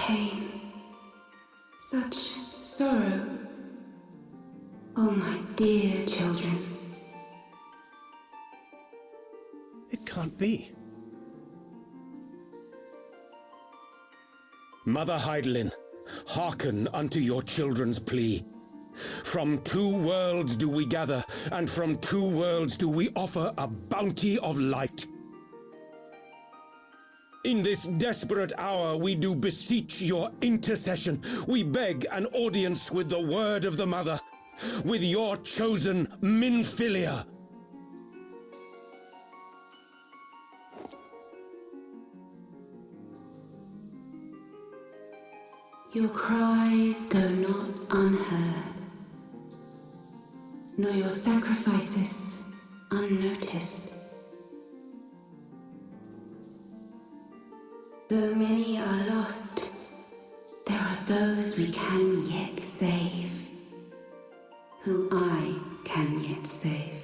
pain. Such sorrow. Oh, my dear children. It can't be. Mother Heidelin, hearken unto your children's plea. From two worlds do we gather, and from two worlds do we offer a bounty of light. In this desperate hour we do beseech your intercession. We beg an audience with the word of the Mother, with your chosen Minfilia. Your cries go not unheard, nor your sacrifices unnoticed. Though many are lost, there are those we can yet save, whom I can yet save.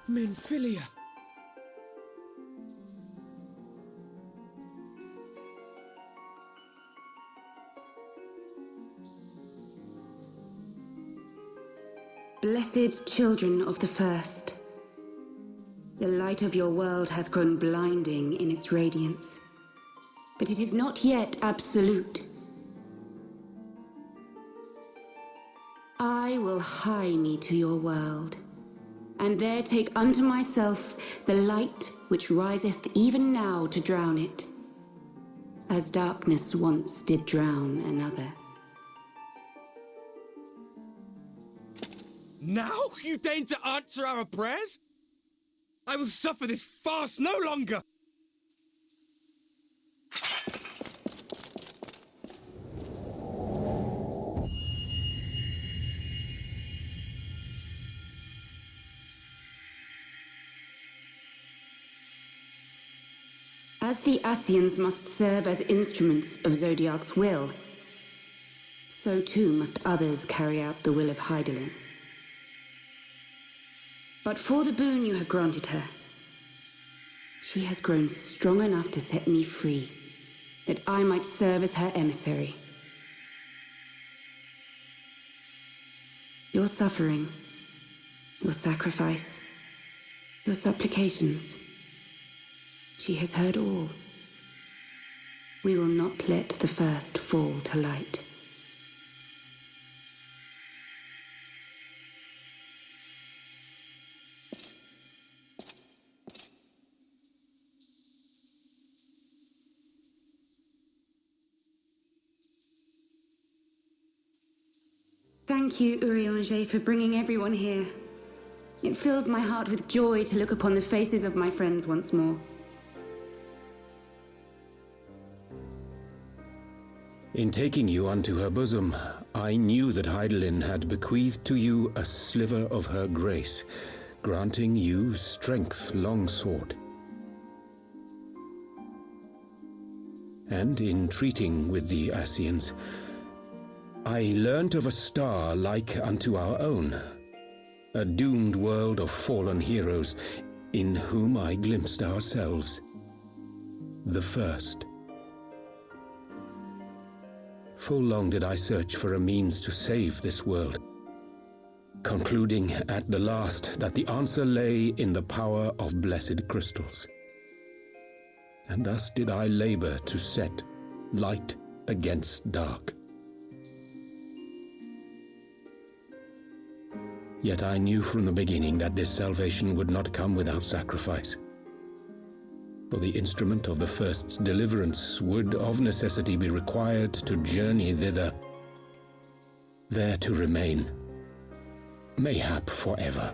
Minfilia. Blessed children of the First, the light of your world hath grown blinding in its radiance, but it is not yet absolute. I will hie me to your world, and there take unto myself the light which riseth even now to drown it, as darkness once did drown another. Now you deign to answer our prayers? I will suffer this farce no longer! As the Ascians must serve as instruments of Zodiark's will, so too must others carry out the will of Heidelin. But for the boon you have granted her, she has grown strong enough to set me free, that I might serve as her emissary. Your suffering, your sacrifice, your supplications, she has heard all. We will not let the first fall to light. Thank you, Urianger, for bringing everyone here. It fills my heart with joy to look upon the faces of my friends once more. In taking you unto her bosom, I knew that Heidelin had bequeathed to you a sliver of her grace, granting you strength longsword. And in treating with the Ascians, I learnt of a star like unto our own, a doomed world of fallen heroes, in whom I glimpsed ourselves, the first. Full long did I search for a means to save this world, concluding at the last that the answer lay in the power of blessed crystals. And thus did I labor to set light against dark. Yet I knew from the beginning that this salvation would not come without sacrifice. For the instrument of the First's deliverance would of necessity be required to journey thither, there to remain, mayhap forever.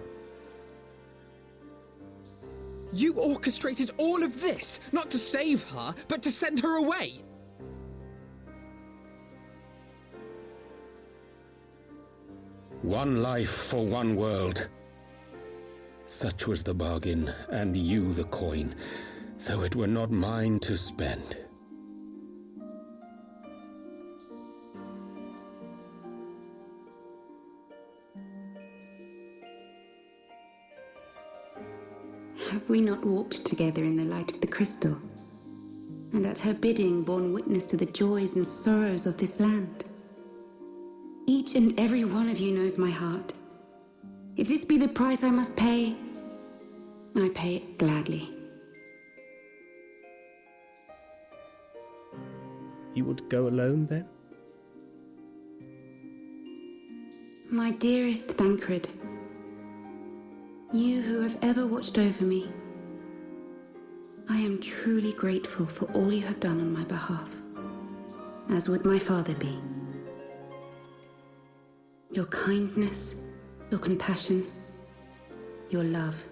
You orchestrated all of this, not to save her, but to send her away! One life for one world. Such was the bargain, and you the coin, though it were not mine to spend. Have we not walked together in the light of the crystal, and at her bidding borne witness to the joys and sorrows of this land? Each and every one of you knows my heart. If this be the price I must pay, I pay it gladly. You would go alone, then? My dearest Thancred, you who have ever watched over me, I am truly grateful for all you have done on my behalf, as would my father be. Your kindness, your compassion, your love.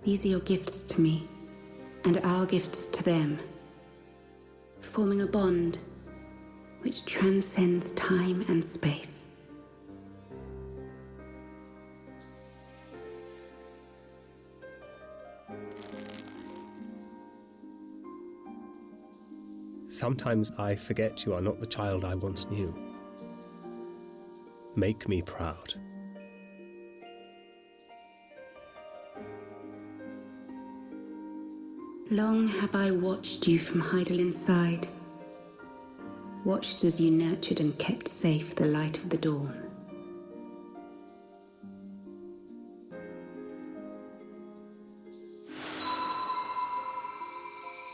These are your gifts to me, and our gifts to them, forming a bond which transcends time and space. Sometimes I forget you are not the child I once knew. Make me proud. Long have I watched you from Heidellin's side, watched as you nurtured and kept safe the light of the dawn.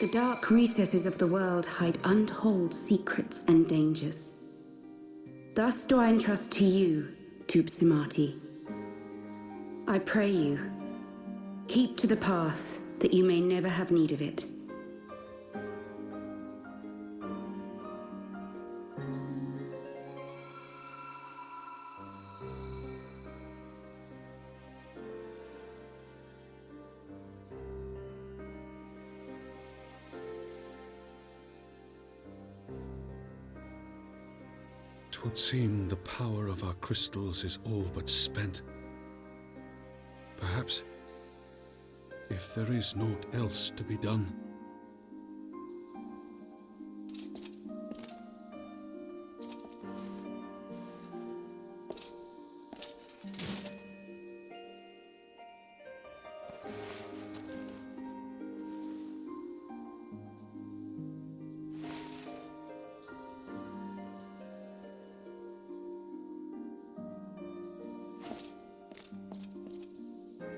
The dark recesses of the world hide untold secrets and dangers. Thus do I entrust to you, Ffxiv. I pray you, keep to the path that you may never have need of it. Twould seem the power of our crystals is all but spent. Perhaps, if there is naught else to be done.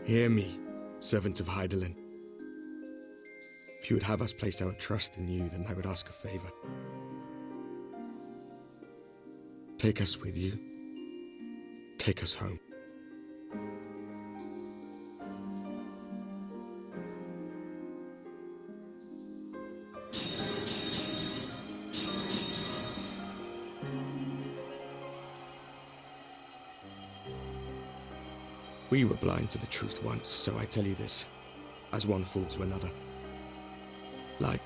Hear me, servant of Heidelin. If you would have us place our trust in you, then I would ask a favor. Take us with you. Take us home. We were blind to the truth once, so I tell you this, as one fool to another. Light,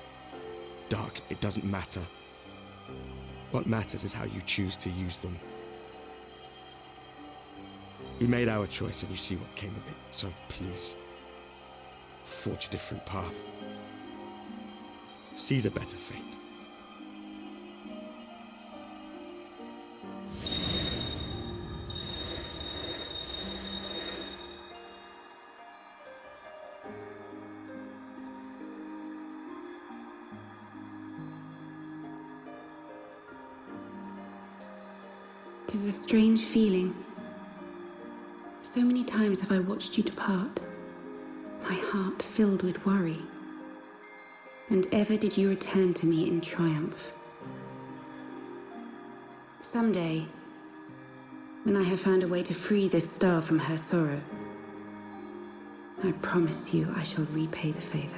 dark, it doesn't matter. What matters is how you choose to use them. We made our choice and you see what came of it, so please, forge a different path. Seize a better fate. It is a strange feeling. So many times have I watched you depart, my heart filled with worry. And ever did you return to me in triumph. Someday, when I have found a way to free this star from her sorrow, I promise you I shall repay the favor.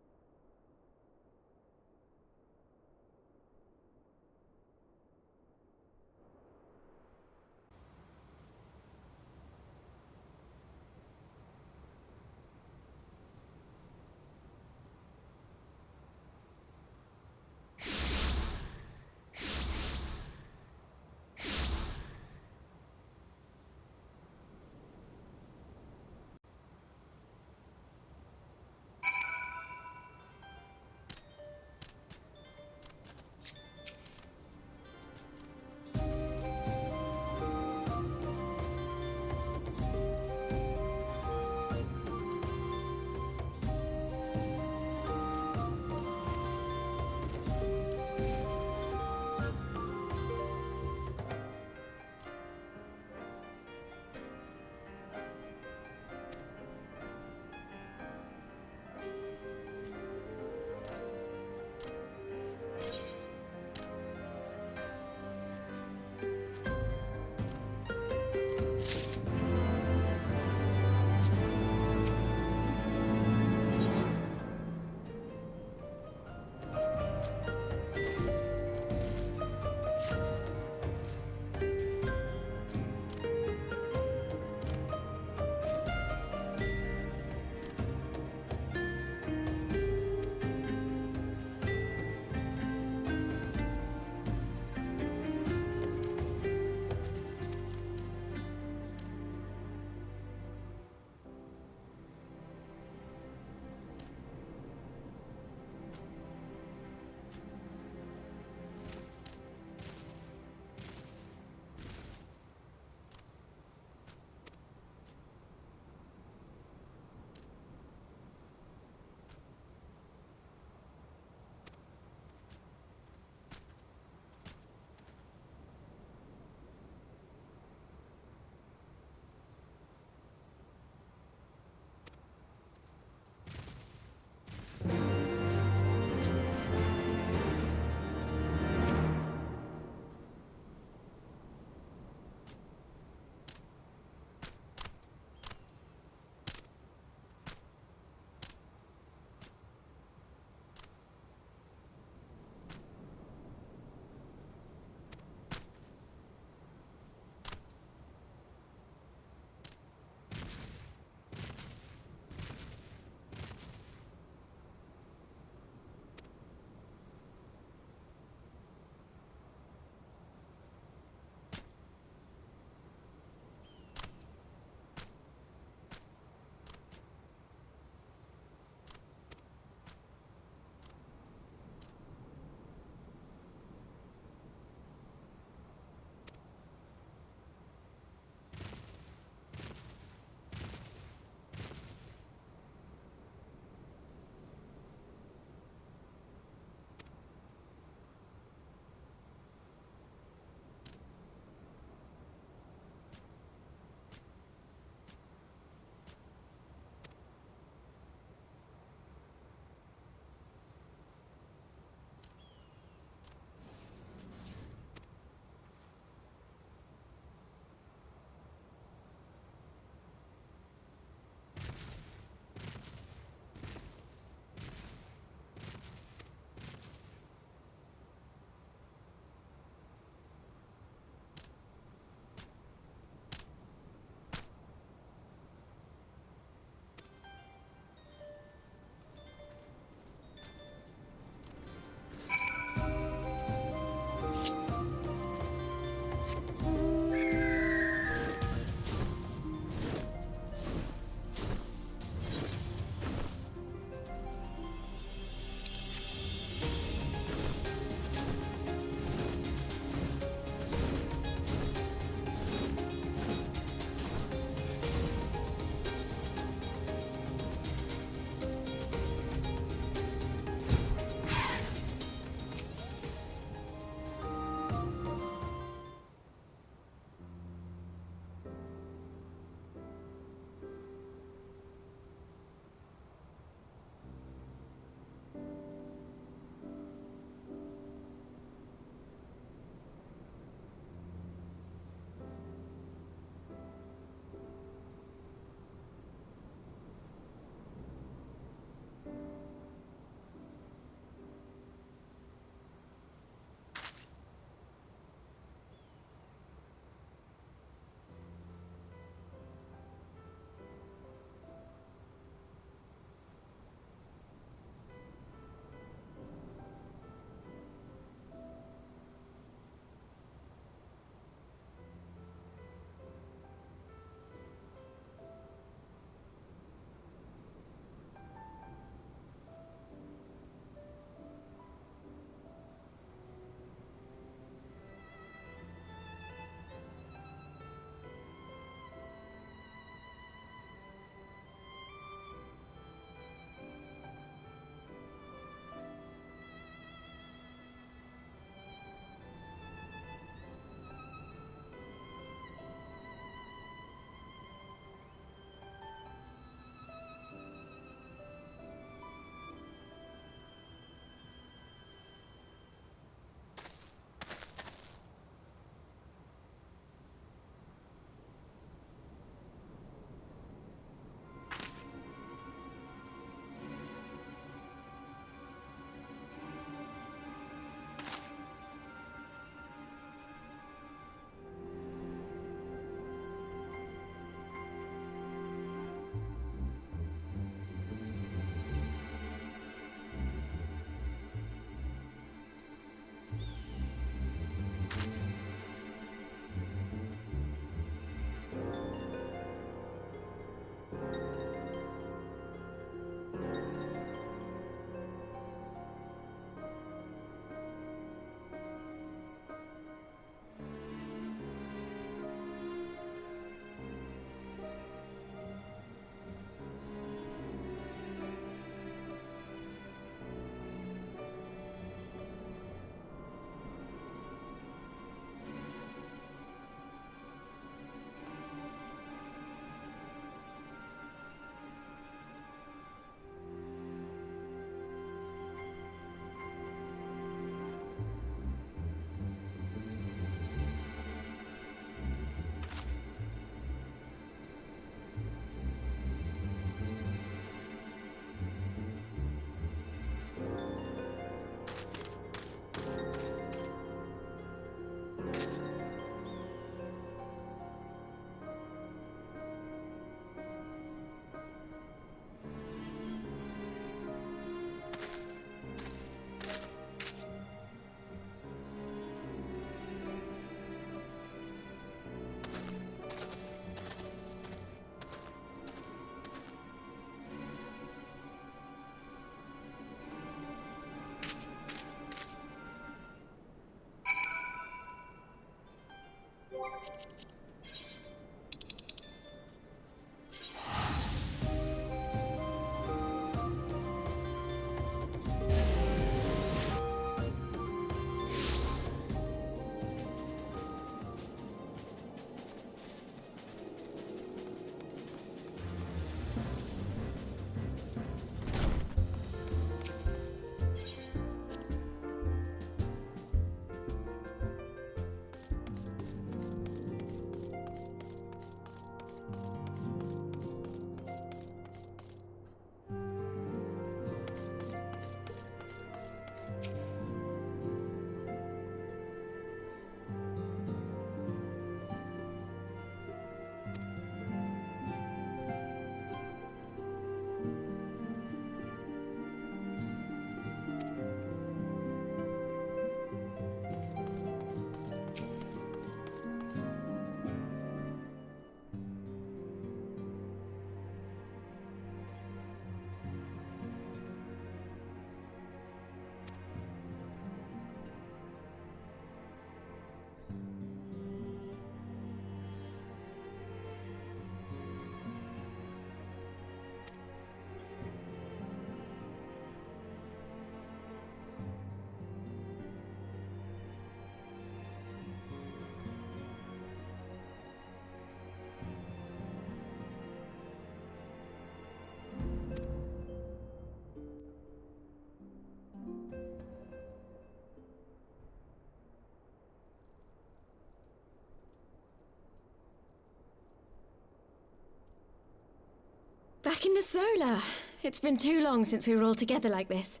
Back in the Solar. It's been too long since we were all together like this.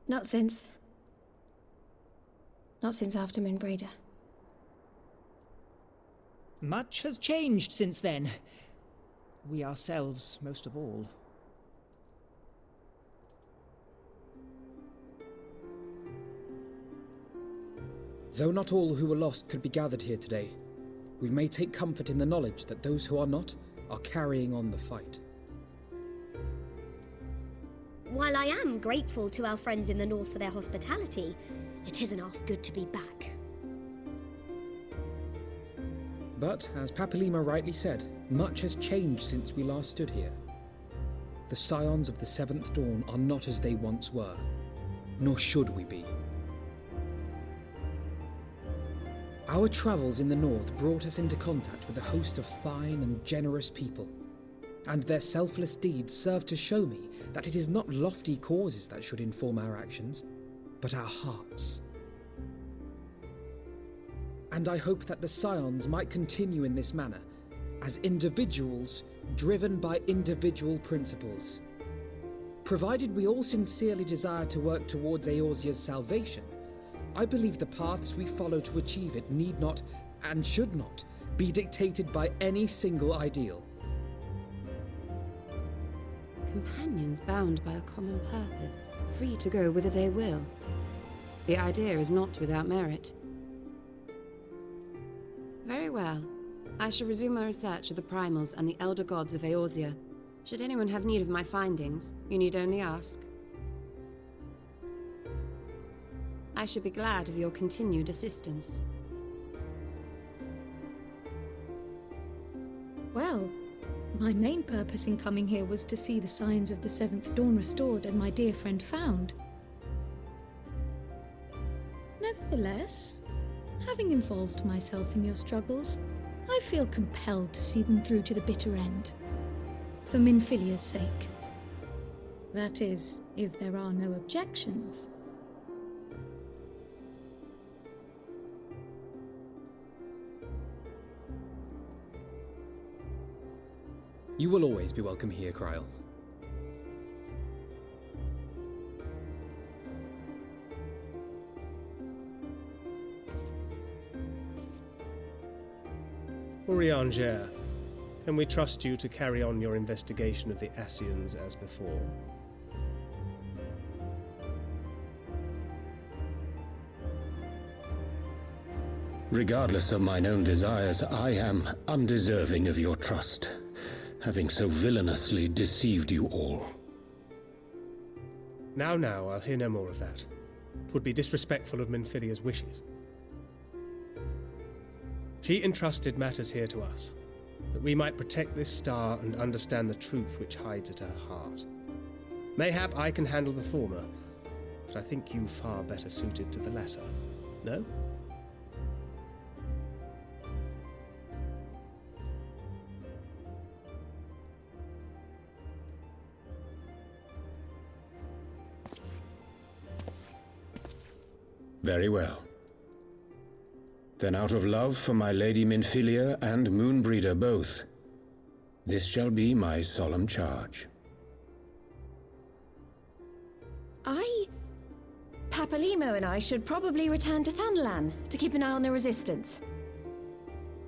Not since after Minbreda. Much has changed since then. We ourselves, most of all. Though not all who were lost could be gathered here today, we may take comfort in the knowledge that those who are not are carrying on the fight. While I am grateful to our friends in the north for their hospitality, it isn't half good to be back. But, as Papalima rightly said, much has changed since we last stood here. The Scions of the Seventh Dawn are not as they once were, nor should we be. Our travels in the north brought us into contact with a host of fine and generous people, and their selfless deeds serve to show me that it is not lofty causes that should inform our actions, but our hearts. And I hope that the Scions might continue in this manner, as individuals driven by individual principles. Provided we all sincerely desire to work towards Eorzea's salvation, I believe the paths we follow to achieve it need not, and should not, be dictated by any single ideal. Companions bound by a common purpose, free to go whither they will. The idea is not without merit. Very well. I shall resume my research of the primals and the elder gods of Eorzea. Should anyone have need of my findings, you need only ask. I should be glad of your continued assistance. Well, my main purpose in coming here was to see the signs of the Seventh Dawn restored and my dear friend found. Nevertheless, having involved myself in your struggles, I feel compelled to see them through to the bitter end. For Minfilia's sake. That is, if there are no objections. You will always be welcome here, Kryl. Urianger, can we trust you to carry on your investigation of the Ascians as before? Regardless of mine own desires, I am undeserving of your trust, having so villainously deceived you all. Now, I'll hear no more of that. 'Twould be disrespectful of Minfilia's wishes. She entrusted matters here to us, that we might protect this star and understand the truth which hides at her heart. Mayhap I can handle the former, but I think you far better suited to the latter. No? Very well. Then out of love for my Lady Minfilia and Moonbreeder both, this shall be my solemn charge. Papalimo and I should probably return to Thanalan to keep an eye on the Resistance.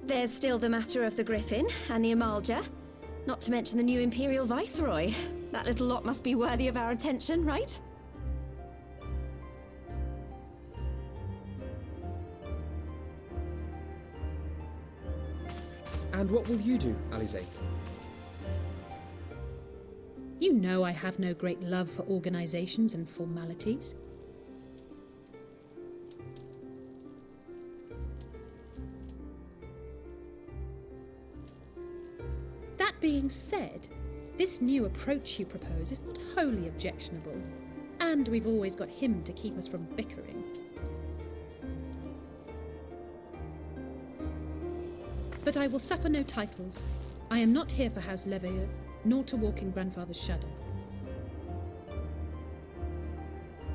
There's still the matter of the Griffin and the Amalja, not to mention the new Imperial Viceroy. That little lot must be worthy of our attention, right? And what will you do, Alize? You know I have no great love for organizations and formalities. That being said, this new approach you propose is not wholly objectionable, and we've always got him to keep us from bickering. But I will suffer no titles. I am not here for House Leveilleur, nor to walk in Grandfather's shadow.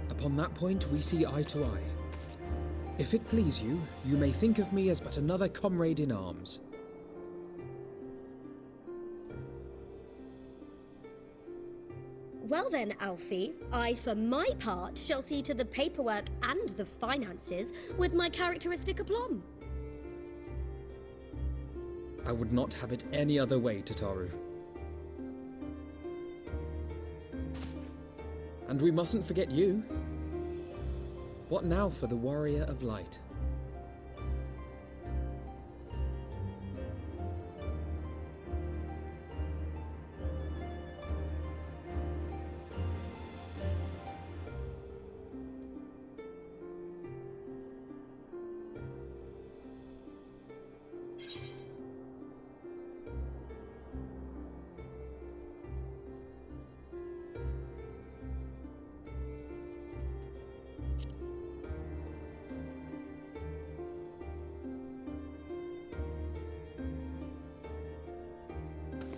Upon that point, we see eye to eye. If it please you, you may think of me as but another comrade in arms. Well then, Alfie, I, for my part, shall see to the paperwork and the finances with my characteristic aplomb. I would not have it any other way, Tataru. And we mustn't forget you. What now for the Warrior of Light?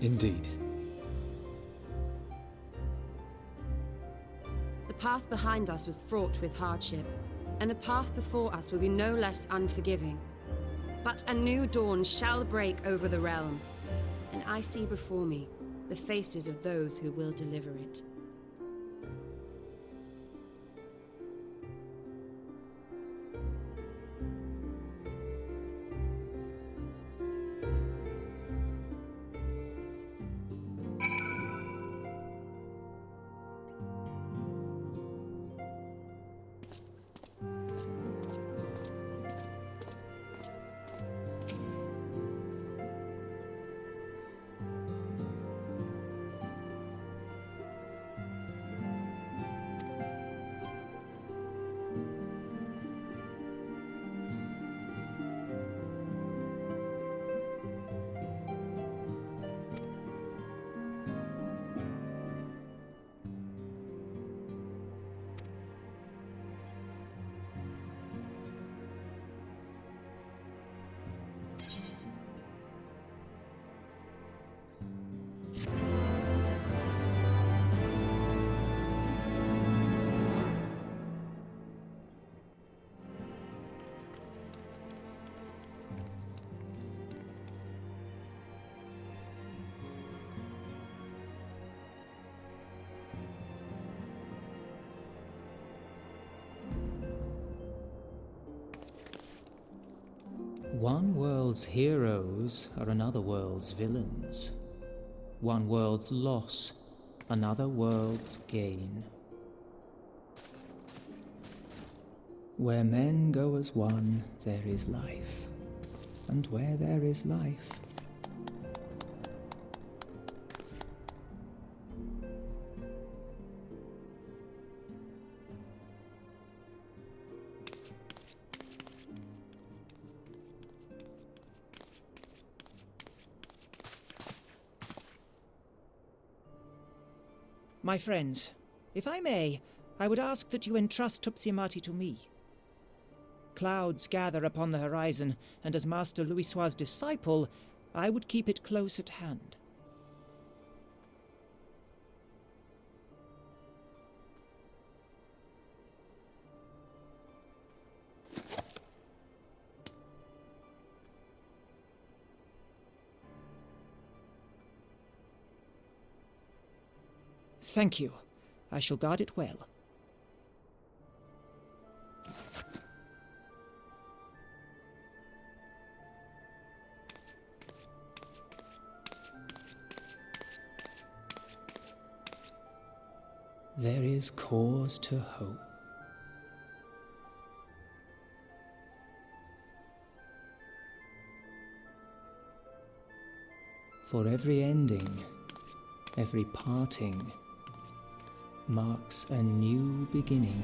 Indeed. The path behind us was fraught with hardship, and the path before us will be no less unforgiving. But a new dawn shall break over the realm, and I see before me the faces of those who will deliver it. One world's heroes are another world's villains. One world's loss, another world's gain. Where men go as one, there is life. And where there is life, My friends, if I may, I would ask that you entrust Ffxiv to me. Clouds gather upon the horizon, and as Master Louisoix's disciple, I would keep it close at hand. Thank you. I shall guard it well. There is cause to hope. For every ending, every parting, marks a new beginning.